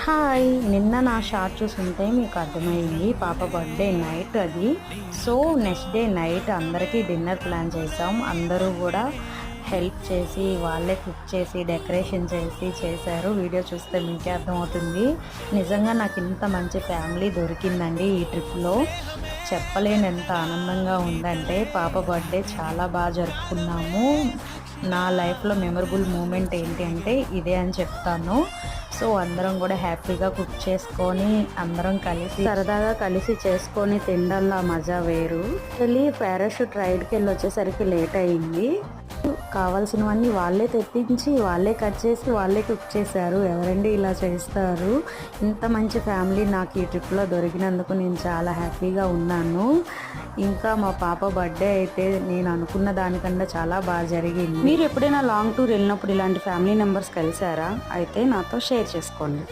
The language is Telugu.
హాయ్! నిన్న నా షార్ట్ చూసుంటే మీకు అర్థమైంది. పాప బర్త్‌డే నైట్ అది. సో, నెక్స్ట్ డే నైట్ అందరికీ డిన్నర్ ప్లాన్ చేసాం. అందరూ గూడా హెల్ప్ చేసి, వాళ్ళే కుక్ చేసి, డెకరేషన్ చేశారు. వీడియో చూస్తే మీకే అర్థమవుతుంది. నిజంగా నాకింత మంచి ఫ్యామిలీ దొరికిందండి ఈ ట్రిప్‌లో. చెప్పలేనంత ఆనందంగా ఉందంటే, పాప బర్త్‌డే చాలా జరుపుకున్నాము. నా లైఫ్‌లో మెమరబుల్ మూమెంట్ ఏంటి అంటే ఇదే అని చెప్తాను. సో, అందరం కూడా హ్యాపీగా కుక్ చేసుకొని, అందరం కలిసి సరదాగా కలిసి చేసుకొని తినడంలో ఆ మజా వేరు. యాక్చువల్లీ పారాషూట్ రైడ్‌కెళ్ళి వచ్చేసరికి లేట్ అయింది. కావాల్సినవన్నీ వాళ్ళే తెప్పించి, వాళ్ళే కట్ చేసి, వాళ్ళే కుక్ చేశారు. ఎవరండి ఇలా చేస్తారు? ఇంత మంచి ఫ్యామిలీ నాకు ఈ ట్రిప్‌లో దొరికినందుకు నేను చాలా హ్యాపీగా ఉన్నాను. ఇంకా మా పాప బర్త్‌డే అయితే నేను అనుకున్న దానికన్నా చాలా జరిగింది. మీరు ఎప్పుడైనా లాంగ్ టూర్ వెళ్ళినప్పుడు ఇలాంటి ఫ్యామిలీ మెంబర్స్ కలిసారా? అయితే నాతో షేర్ చేసుకోండి.